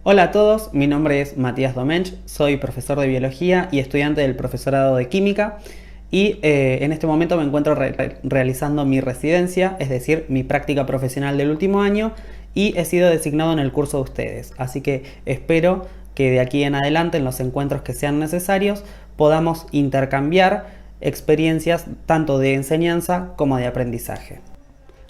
Hola a todos, mi nombre es Matías Domench, soy profesor de biología y estudiante del profesorado de química y en este momento me encuentro realizando mi residencia, es decir, mi práctica profesional del último año, y he sido designado en el curso de ustedes, así que espero que de aquí en adelante, en los encuentros que sean necesarios, podamos intercambiar experiencias tanto de enseñanza como de aprendizaje.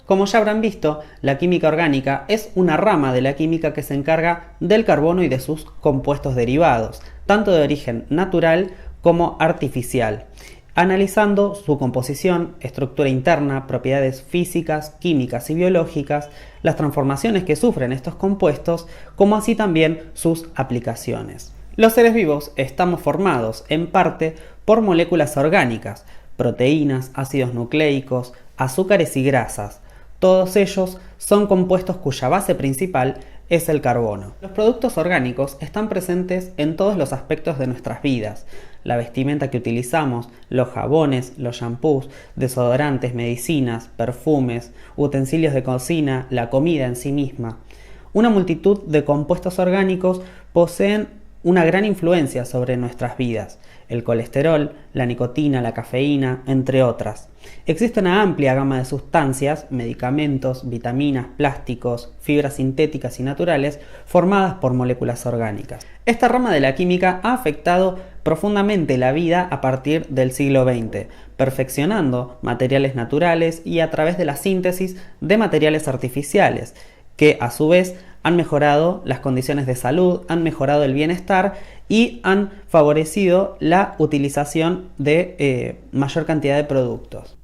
Como ya habrán visto, la química orgánica es una rama de la química que se encarga del carbono y de sus compuestos derivados, tanto de origen natural como artificial, analizando su composición, estructura interna, propiedades físicas, químicas y biológicas, las transformaciones que sufren estos compuestos, como así también sus aplicaciones. Los seres vivos estamos formados en parte por moléculas orgánicas, proteínas, ácidos nucleicos, azúcares y grasas. Todos ellos son compuestos cuya base principal es el carbono. Los productos orgánicos están presentes en todos los aspectos de nuestras vidas. La vestimenta que utilizamos, los jabones, los shampoos, desodorantes, medicinas, perfumes, utensilios de cocina, la comida en sí misma. Una multitud de compuestos orgánicos poseen una gran influencia sobre nuestras vidas. El colesterol, la nicotina, la cafeína, entre otras. Existe una amplia gama de sustancias, medicamentos, vitaminas, plásticos, fibras sintéticas y naturales formadas por moléculas orgánicas. Esta rama de la química ha afectado profundamente la vida a partir del siglo XX, perfeccionando materiales naturales y a través de la síntesis de materiales artificiales, que a su vez han mejorado las condiciones de salud, han mejorado el bienestar y han favorecido la utilización de mayor cantidad de productos.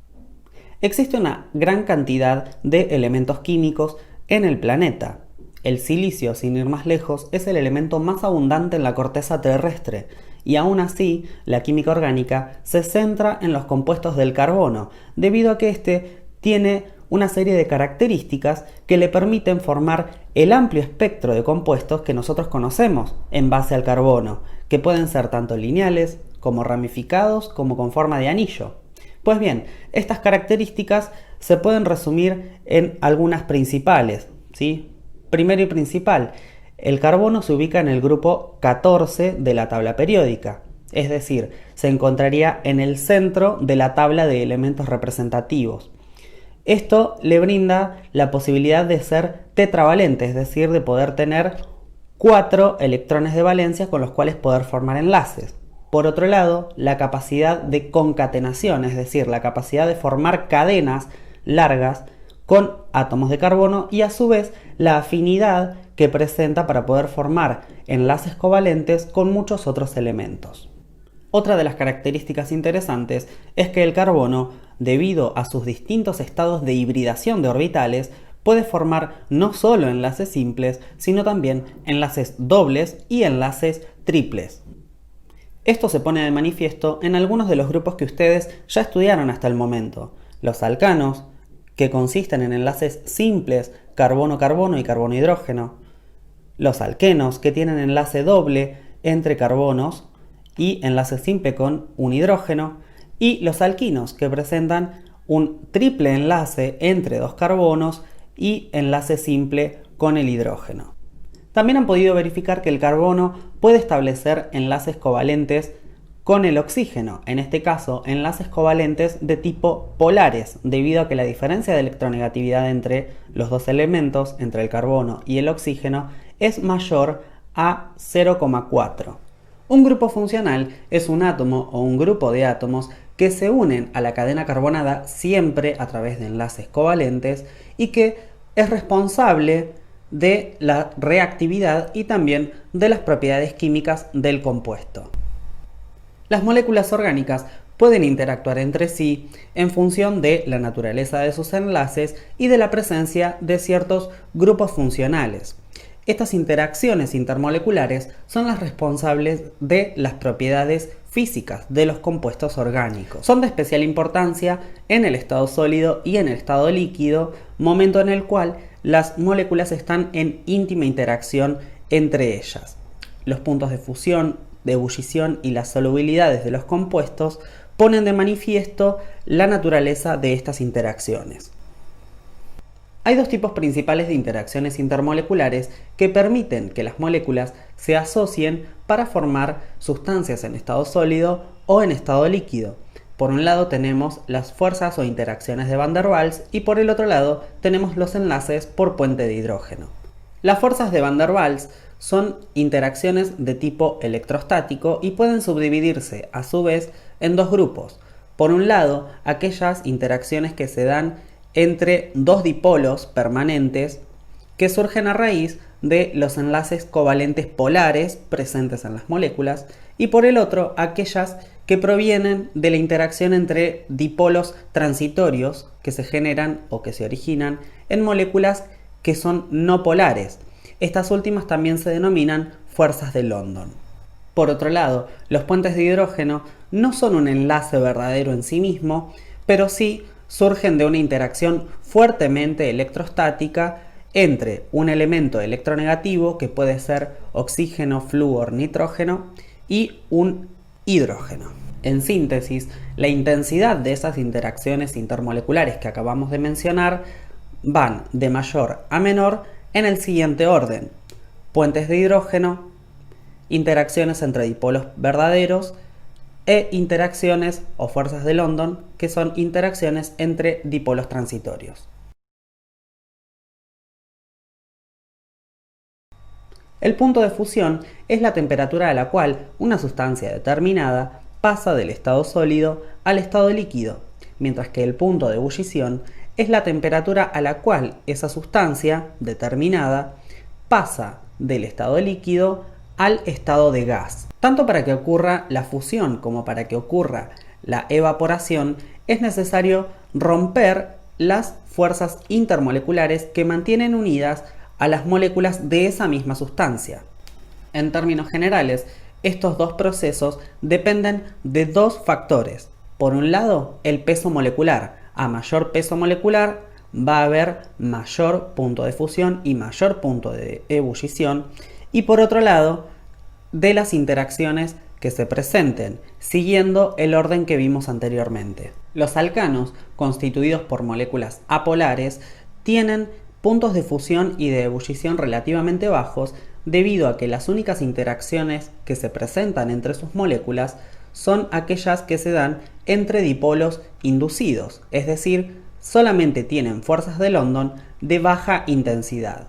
Existe una gran cantidad de elementos químicos en el planeta. El silicio, sin ir más lejos, es el elemento más abundante en la corteza terrestre y aún así la química orgánica se centra en los compuestos del carbono, debido a que éste tiene una serie de características que le permiten formar el amplio espectro de compuestos que nosotros conocemos en base al carbono, que pueden ser tanto lineales como ramificados como con forma de anillo. Pues bien, estas características se pueden resumir en algunas principales, ¿sí? Primero y principal, el carbono se ubica en el grupo 14 de la tabla periódica, es decir, se encontraría en el centro de la tabla de elementos representativos. Esto le brinda la posibilidad de ser tetravalente, es decir, de poder tener 4 electrones de valencia con los cuales poder formar enlaces. Por otro lado, la capacidad de concatenación, es decir, la capacidad de formar cadenas largas con átomos de carbono y a su vez la afinidad que presenta para poder formar enlaces covalentes con muchos otros elementos. Otra de las características interesantes es que el carbono, debido a sus distintos estados de hibridación de orbitales, puede formar no solo enlaces simples, sino también enlaces dobles y enlaces triples. Esto se pone de manifiesto en algunos de los grupos que ustedes ya estudiaron hasta el momento. Los alcanos, que consisten en enlaces simples carbono-carbono y carbono-hidrógeno. Los alquenos, que tienen enlace doble entre carbonos y enlace simple con un hidrógeno, y los alquinos, que presentan un triple enlace entre dos carbonos y enlace simple con el hidrógeno. También han podido verificar que el carbono puede establecer enlaces covalentes con el oxígeno, en este caso enlaces covalentes de tipo polares, debido a que la diferencia de electronegatividad entre los dos elementos, entre el carbono y el oxígeno, es mayor a 0,4. Un grupo funcional es un átomo o un grupo de átomos que se unen a la cadena carbonada siempre a través de enlaces covalentes y que es responsable de la reactividad y también de las propiedades químicas del compuesto. Las moléculas orgánicas pueden interactuar entre sí en función de la naturaleza de sus enlaces y de la presencia de ciertos grupos funcionales. Estas interacciones intermoleculares son las responsables de las propiedades físicas de los compuestos orgánicos. Son de especial importancia en el estado sólido y en el estado líquido, momento en el cual las moléculas están en íntima interacción entre ellas. Los puntos de fusión, de ebullición y las solubilidades de los compuestos ponen de manifiesto la naturaleza de estas interacciones. Hay dos tipos principales de interacciones intermoleculares que permiten que las moléculas se asocien para formar sustancias en estado sólido o en estado líquido. Por un lado tenemos las fuerzas o interacciones de Van der Waals y por el otro lado tenemos los enlaces por puente de hidrógeno. Las fuerzas de Van der Waals son interacciones de tipo electrostático y pueden subdividirse a su vez en dos grupos. Por un lado, aquellas interacciones que se dan entre dos dipolos permanentes que surgen a raíz de los enlaces covalentes polares presentes en las moléculas, y por el otro, aquellas que provienen de la interacción entre dipolos transitorios que se generan o que se originan en moléculas que son no polares. Estas últimas también se denominan fuerzas de London. Por otro lado, los puentes de hidrógeno no son un enlace verdadero en sí mismo, pero sí surgen de una interacción fuertemente electrostática entre un elemento electronegativo, que puede ser oxígeno, flúor, nitrógeno, y un hidrógeno. En síntesis, la intensidad de esas interacciones intermoleculares que acabamos de mencionar van de mayor a menor en el siguiente orden: puentes de hidrógeno, interacciones entre dipolos verdaderos e interacciones o fuerzas de London, que son interacciones entre dipolos transitorios. El punto de fusión es la temperatura a la cual una sustancia determinada pasa del estado sólido al estado líquido, mientras que el punto de ebullición es la temperatura a la cual esa sustancia determinada pasa del estado líquido al estado de gas. Tanto para que ocurra la fusión como para que ocurra la evaporación es necesario romper las fuerzas intermoleculares que mantienen unidas a las moléculas de esa misma sustancia. En términos generales, estos dos procesos dependen de dos factores. Por un lado, el peso molecular. A mayor peso molecular va a haber mayor punto de fusión y mayor punto de ebullición. Y por otro lado, de las interacciones que se presenten, siguiendo el orden que vimos anteriormente. Los alcanos, constituidos por moléculas apolares, tienen puntos de fusión y de ebullición relativamente bajos, debido a que las únicas interacciones que se presentan entre sus moléculas son aquellas que se dan entre dipolos inducidos, es decir, solamente tienen fuerzas de London de baja intensidad.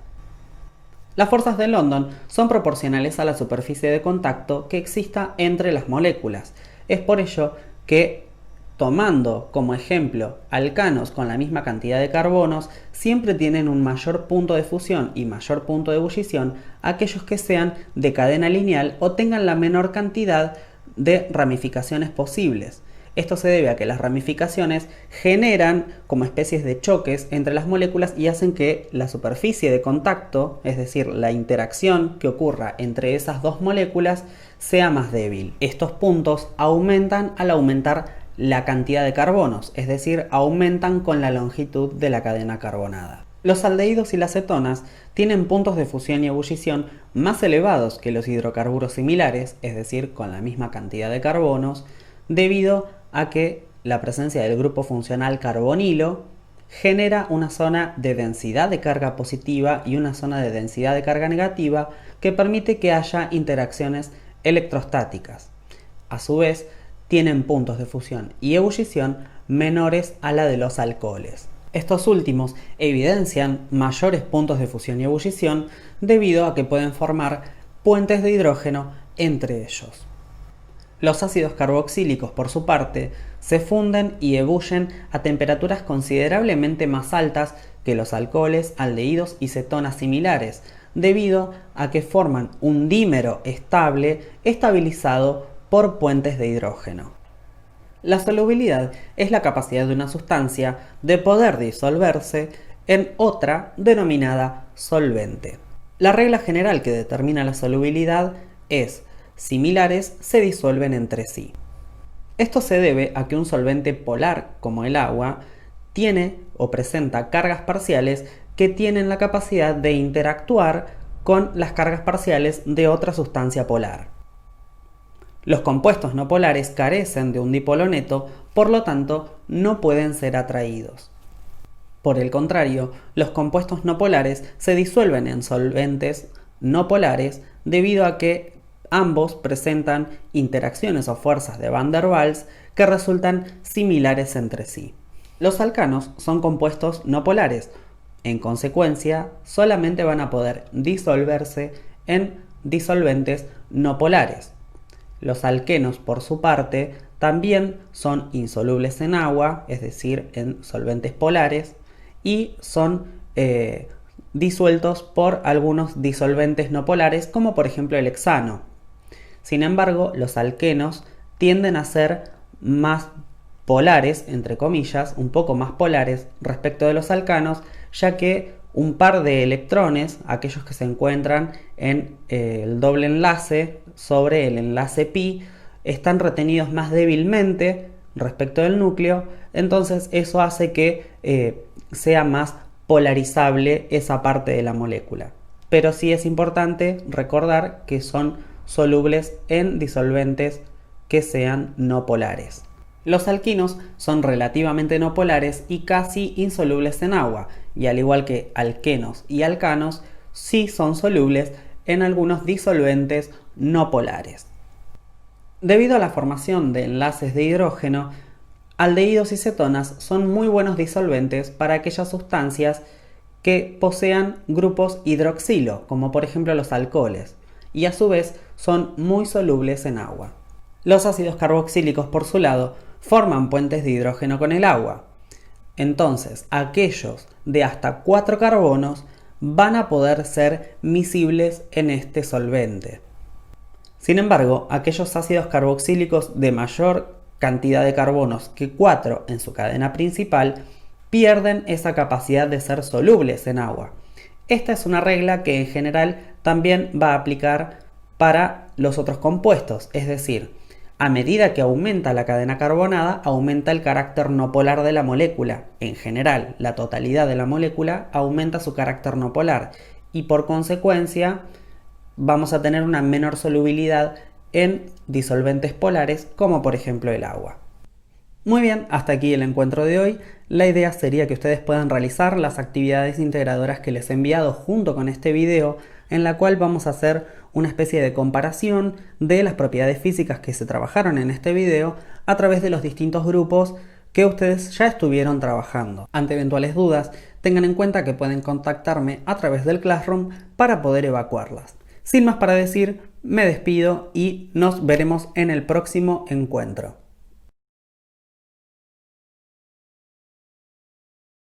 Las fuerzas de London son proporcionales a la superficie de contacto que exista entre las moléculas. Es por ello que, tomando como ejemplo alcanos con la misma cantidad de carbonos, siempre tienen un mayor punto de fusión y mayor punto de ebullición aquellos que sean de cadena lineal o tengan la menor cantidad de ramificaciones posibles. Esto se debe a que las ramificaciones generan como especies de choques entre las moléculas y hacen que la superficie de contacto, es decir, la interacción que ocurra entre esas dos moléculas, sea más débil. Estos puntos aumentan al aumentar la cantidad de carbonos, es decir, aumentan con la longitud de la cadena carbonada. Los aldehídos y las cetonas tienen puntos de fusión y ebullición más elevados que los hidrocarburos similares, es decir, con la misma cantidad de carbonos, debido a que la presencia del grupo funcional carbonilo genera una zona de densidad de carga positiva y una zona de densidad de carga negativa que permite que haya interacciones electrostáticas. A su vez, tienen puntos de fusión y ebullición menores a la de los alcoholes. Estos últimos evidencian mayores puntos de fusión y ebullición debido a que pueden formar puentes de hidrógeno entre ellos. Los ácidos carboxílicos, por su parte, se funden y ebullen a temperaturas considerablemente más altas que los alcoholes, aldehídos y cetonas similares, debido a que forman un dímero estable estabilizado por puentes de hidrógeno. La solubilidad es la capacidad de una sustancia de poder disolverse en otra denominada solvente. La regla general que determina la solubilidad es: similares se disuelven entre sí. Esto se debe a que un solvente polar, como el agua, tiene o presenta cargas parciales que tienen la capacidad de interactuar con las cargas parciales de otra sustancia polar. Los compuestos no polares carecen de un dipolo neto, por lo tanto no pueden ser atraídos. Por el contrario, los compuestos no polares se disuelven en solventes no polares debido a que ambos presentan interacciones o fuerzas de Van der Waals que resultan similares entre sí. Los alcanos son compuestos no polares. En consecuencia, solamente van a poder disolverse en disolventes no polares. Los alquenos, por su parte, también son insolubles en agua, es decir, en solventes polares, y son disueltos por algunos disolventes no polares, como por ejemplo el hexano. Sin embargo, los alquenos tienden a ser más polares, entre comillas, un poco más polares respecto de los alcanos, ya que un par de electrones, aquellos que se encuentran en el doble enlace sobre el enlace pi, están retenidos más débilmente respecto del núcleo, entonces eso hace que sea más polarizable esa parte de la molécula. Pero sí es importante recordar que son solubles en disolventes que sean no polares. Los alquinos son relativamente no polares y casi insolubles en agua, y al igual que alquenos y alcanos, sí son solubles en algunos disolventes no polares. Debido a la formación de enlaces de hidrógeno, aldehídos y cetonas son muy buenos disolventes para aquellas sustancias que posean grupos hidroxilo, como por ejemplo los alcoholes, y a su vez son muy solubles en agua. Los ácidos carboxílicos, por su lado, forman puentes de hidrógeno con el agua. Entonces, aquellos de hasta 4 carbonos van a poder ser miscibles en este solvente. Sin embargo, aquellos ácidos carboxílicos de mayor cantidad de carbonos que 4 en su cadena principal pierden esa capacidad de ser solubles en agua. Esta es una regla que en general también va a aplicar para los otros compuestos, es decir, a medida que aumenta la cadena carbonada, aumenta el carácter no polar de la molécula. En general, la totalidad de la molécula aumenta su carácter no polar y por consecuencia vamos a tener una menor solubilidad en disolventes polares como por ejemplo el agua. Muy bien, hasta aquí el encuentro de hoy. La idea sería que ustedes puedan realizar las actividades integradoras que les he enviado junto con este video, en la cual vamos a hacer una especie de comparación de las propiedades físicas que se trabajaron en este video a través de los distintos grupos que ustedes ya estuvieron trabajando. Ante eventuales dudas, tengan en cuenta que pueden contactarme a través del Classroom para poder evacuarlas. Sin más para decir, me despido y nos veremos en el próximo encuentro.